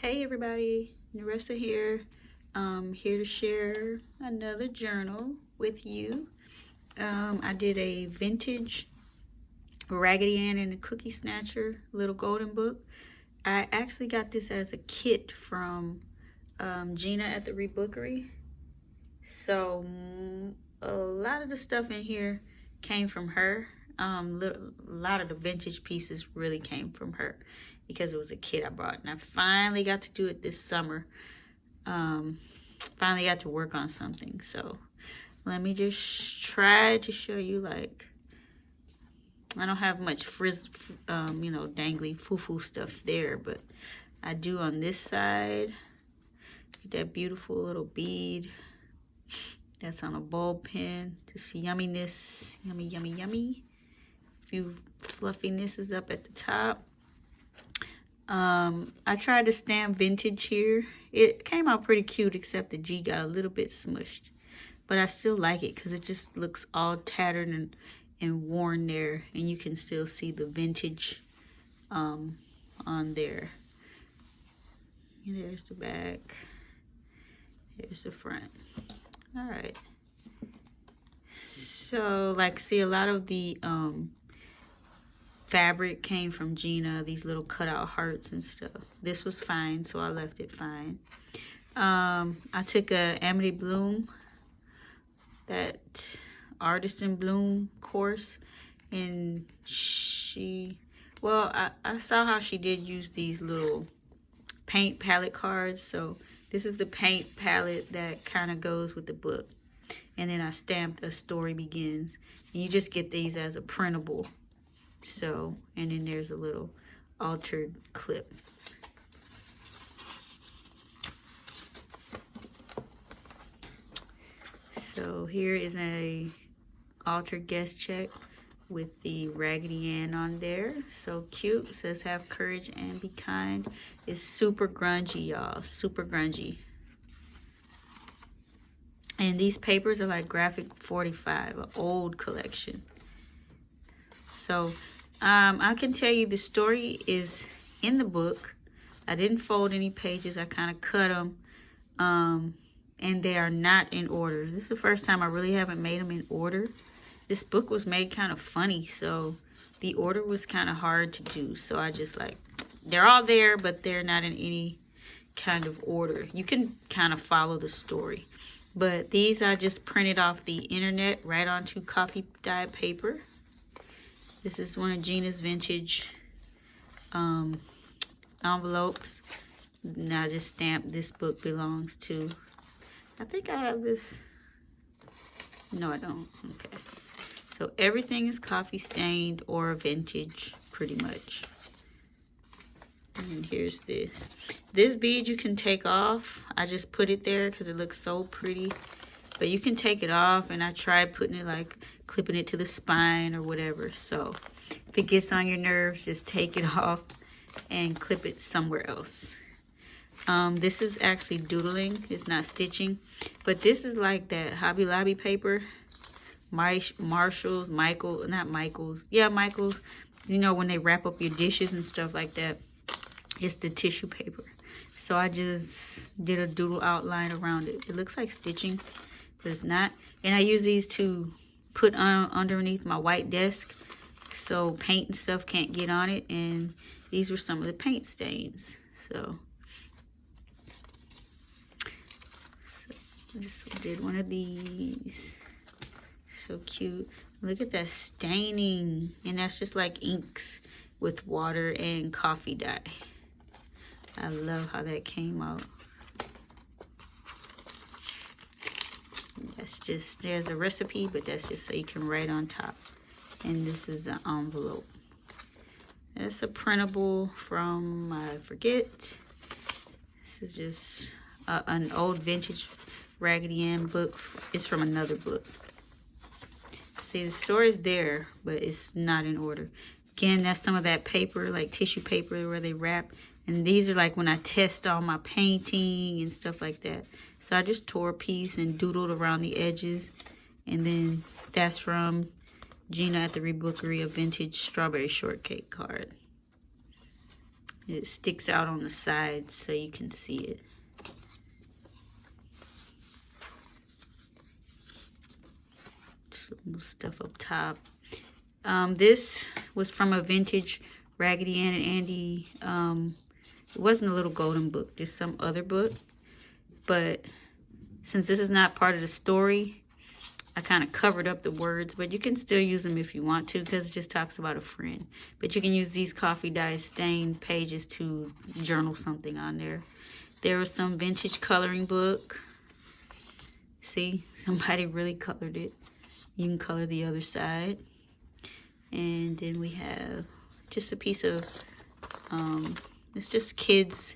Hey everybody, Narissa here. Here to share another journal with you. I did a vintage Raggedy Ann and the Cookie Snatcher little golden book. I actually got this as a kit from Gina at the Rebookery. So a lot of the stuff in here came from her. A lot of the vintage pieces really came from her because it was a kit I bought, and I finally got to do it this summer. Finally got to work on something. So let me just try to show you, like, I don't have much dangly foo-foo stuff there, but I do on this side. Get that beautiful little bead. That's on a ball pen. Just yumminess. Yummy, yummy, yummy. A few fluffinesses up at the top. I tried to stamp vintage here. It came out pretty cute, except the G got a little bit smushed. But I still like it because it just looks all tattered and worn there. And you can still see the vintage on there. And there's the back. Here's the front. All right. So, like, see, a lot of the fabric came from Gina, these little cutout hearts and stuff. This was fine, so I left it fine. I took a Amity Bloom, that Artisan Bloom course, and I saw how she did use these little paint palette cards. So this is the paint palette that kind of goes with the book. And then I stamped A Story Begins. And you just get these as a printable. So, and then there's a little altered clip. So here is a altered guest check with the Raggedy Ann on there. So cute. It says have courage and be kind. It's super grungy, y'all. Super grungy. And these papers are like Graphic 45, an old collection. So I can tell you the story is in the book. I didn't fold any pages. I kind of cut them. And they are not in order. This is the first time I really haven't made them in order. This book was made kind of funny, so the order was kind of hard to do. So I just, like, they're all there, but they're not in any kind of order. You can kind of follow the story. But these I just printed off the internet right onto coffee dyed paper. This is one of Gina's vintage envelopes. And I just stamped this book belongs to. I think I have this. No, I don't. Okay. So everything is coffee stained or vintage, pretty much. And here's this. This bead you can take off. I just put it there because it looks so pretty. But you can take it off, and I tried putting it, like, clipping it to the spine or whatever. So if it gets on your nerves, just take it off and clip it somewhere else. This is actually doodling. It's not stitching. But this is like that Hobby Lobby paper. Marshalls, not Michaels. Yeah, Michaels. You know, when they wrap up your dishes and stuff like that. It's the tissue paper. So I just did a doodle outline around it. It looks like stitching, but it's not. And I use these to put on underneath my white desk so paint and stuff can't get on it. And these were some of the paint stains. So this one did one of these. So cute. Look at that staining. And that's just like inks with water and coffee dye. I love how that came out. That's just, there's a recipe, but that's just so you can write on top. And this is an envelope. That's a printable from, I forget. This is just an old vintage Raggedy Ann book. It's from another book. See, the story's there, but it's not in order. Again, that's some of that paper, like tissue paper where they wrap. And these are like when I test all my painting and stuff like that. So I just tore a piece and doodled around the edges. And then that's from Gina at the Rebookery, a vintage strawberry shortcake card. It sticks out on the sides so you can see it. Some stuff up top. This was from a vintage Raggedy Ann and Andy. It wasn't a little golden book, just some other book. But since this is not part of the story, I kind of covered up the words, but you can still use them if you want to because it just talks about a friend. But you can use these coffee dye stained pages to journal something on there. There was some vintage coloring book. See, somebody really colored it. You can color the other side. And then we have just a piece of, it's just kids,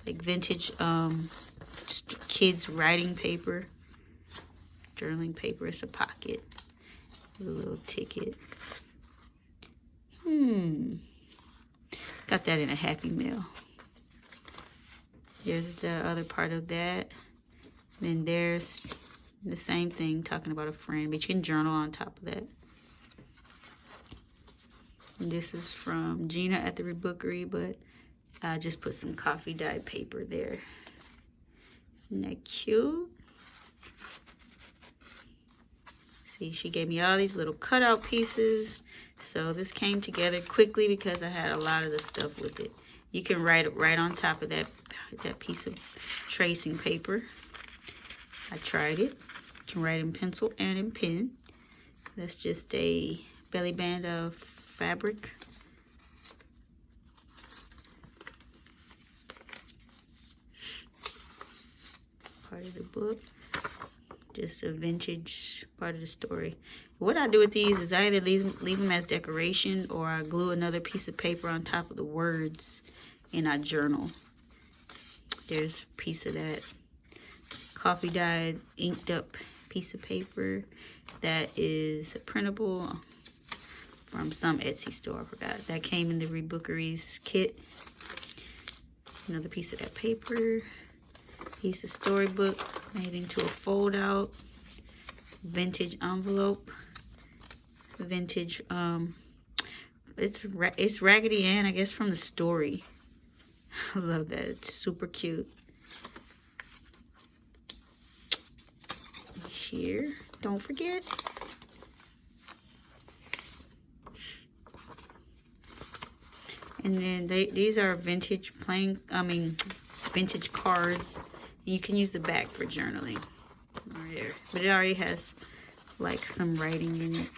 like vintage just kids writing paper. Journaling paper. It's a pocket with a little ticket. Got that in a Happy Meal. There's the other part of that. Then there's the same thing, talking about a friend, but you can journal on top of that. And this is from Gina at the Rebookery, but I just put some coffee dye paper there. Isn't that cute? See, she gave me all these little cutout pieces. So this came together quickly because I had a lot of the stuff with it. You can write it right on top of that piece of tracing paper. I tried it. You can write in pencil and in pen. That's just a belly band of fabric. Part of the book. Just a vintage part of the story. What I do with these is I either leave them as decoration or I glue another piece of paper on top of the words and I journal. There's a piece of that coffee dyed inked up piece of paper that is a printable from some Etsy store. I forgot. That came in the Rebookery's kit. Another piece of that paper. Piece of storybook made into a fold out. Vintage envelope. Vintage, it's Raggedy Ann, I guess, from the story. I love that. It's super cute. Here, don't forget. And then these are vintage vintage cards. You can use the back for journaling. Right there. But it already has like some writing in it.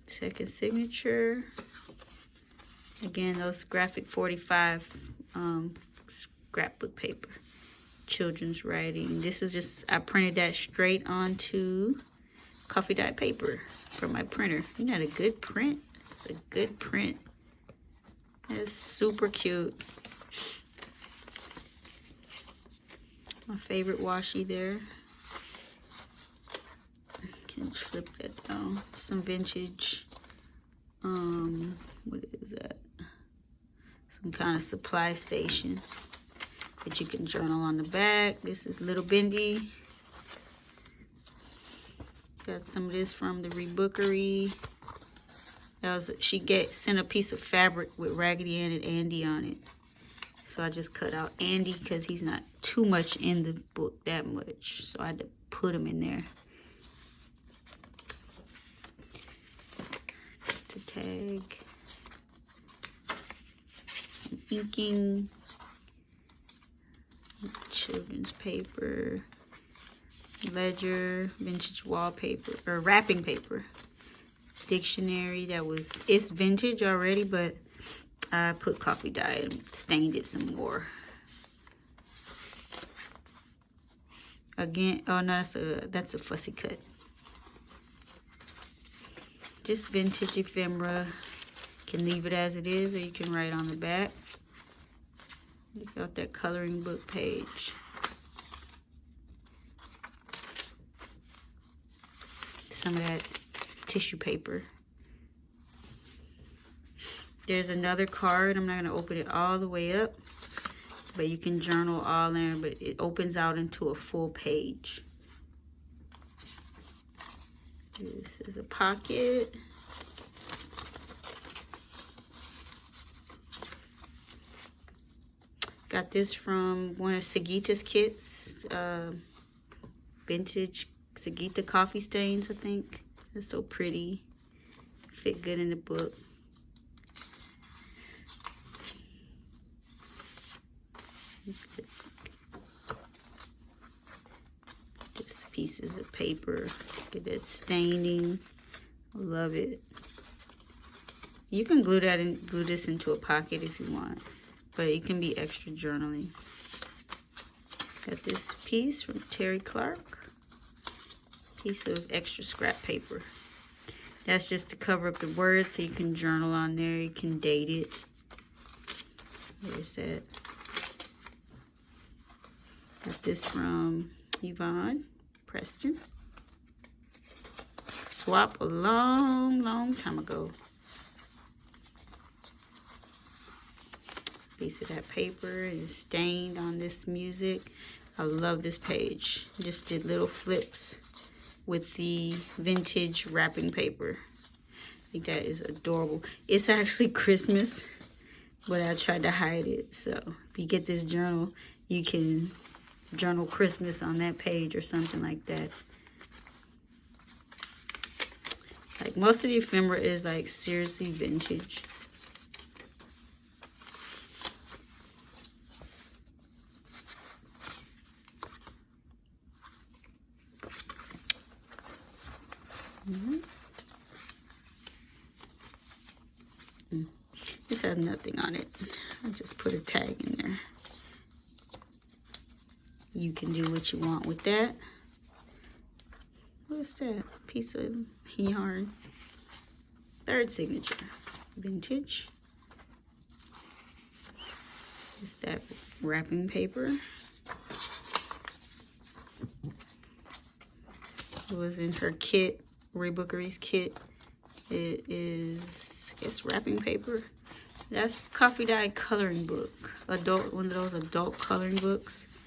Second signature. Again, those graphic 45 scrapbook paper. Children's writing. This is just, I printed that straight onto coffee dye paper from my printer. Isn't that a good print? It's a good print. That's super cute. My favorite washi there. Can flip that down. Some vintage, what is that? Some kind of supply station that you can journal on the back. This is Little Bendy. Got some of this from the Rebookery. That was, she sent a piece of fabric with Raggedy Ann and Andy on it. So I just cut out Andy because he's not too much in the book that much. So I had to put him in there. Just a tag. Some inking. Children's paper. Ledger. Vintage wallpaper. Or wrapping paper. Dictionary that was, it's vintage already, but I put coffee dye and stained it some more. Again, oh no, that's a fussy cut. Just vintage ephemera. You can leave it as it is, or you can write on the back. Look out that coloring book page. Some of that tissue paper. There's another card. I'm not going to open it all the way up, but you can journal all in, but it opens out into a full page. This is a pocket. Got this from one of Sigita's kits. Vintage Sigita coffee stains, I think. It's so pretty. Fit good in the book. Just pieces of paper. Get that staining. I love it. You can glue this into a pocket if you want, but it can be extra journaling. Got this piece from Terry Clark. Piece of extra scrap paper. That's just to cover up the words so you can journal on there. You can date it. There's that. Got this from Yvonne Preston. Swap a long time ago. Piece of that paper is stained on this music. I love this page. Just did little flips with the vintage wrapping paper. I think that is adorable. It's actually Christmas, but I tried to hide it. So if you get this journal, you can journal Christmas on that page or something like that. Like most of the ephemera is like seriously vintage. This has nothing on it. I just put a tag in there. You can do what you want with that. What's that? Piece of yarn. Third signature. Vintage. It's that wrapping paper. It was in her kit, Rebookery's kit. It is, I guess, wrapping paper. That's coffee dye coloring book. One of those adult coloring books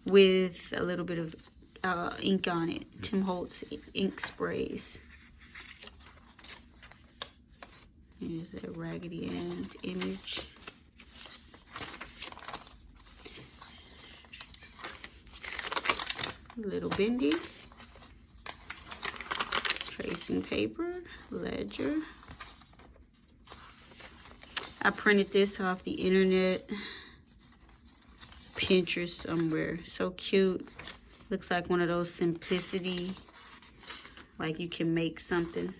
with a little bit of ink on it. Tim Holtz ink sprays. Here's a Raggedy Ann image. Little bendy. Tracing paper, ledger. I printed this off the internet, Pinterest somewhere. So cute. Looks like one of those simplicity, like you can make something.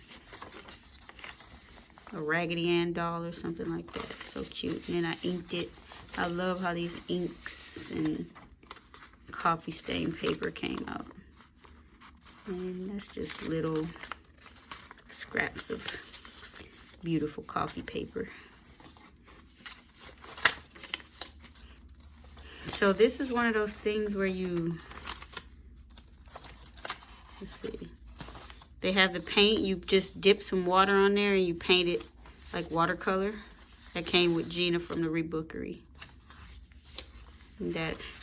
A Raggedy Ann doll or something like that. So cute. And then I inked it. I love how these inks and coffee stain paper came out. And that's just little scraps of beautiful coffee paper. So this is one of those things where you, let's see, they have the paint. You just dip some water on there and you paint it like watercolor. That came with Gina from the Rebookery.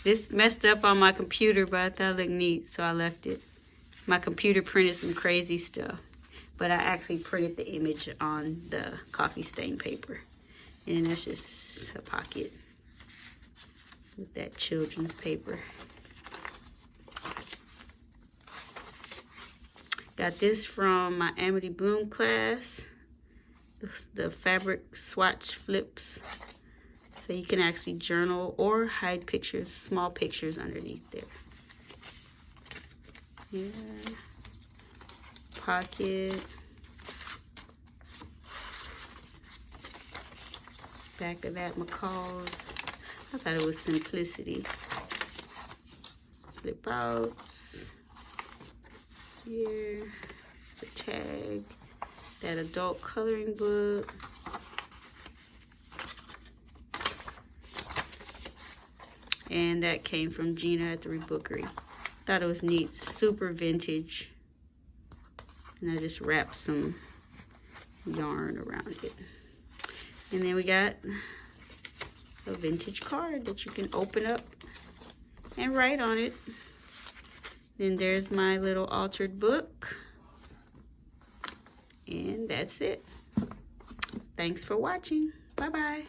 This messed up on my computer, but I thought it looked neat, so I left it. My computer printed some crazy stuff, but I actually printed the image on the coffee stain paper. And that's just a pocket with that children's paper. Got this from my Amity Bloom class, the fabric swatch flips. So you can actually journal or hide pictures, small pictures underneath there. Yeah. Pocket. Back of that McCall's. I thought it was simplicity. Flip outs. Here. It's a tag. That adult coloring book. And that came from Gina at the Rebookery. Thought it was neat. Super vintage. And I just wrapped some yarn around it. And then we got a vintage card that you can open up and write on it. Then there's my little altered book. that's it. Thanks for watching. Bye-bye.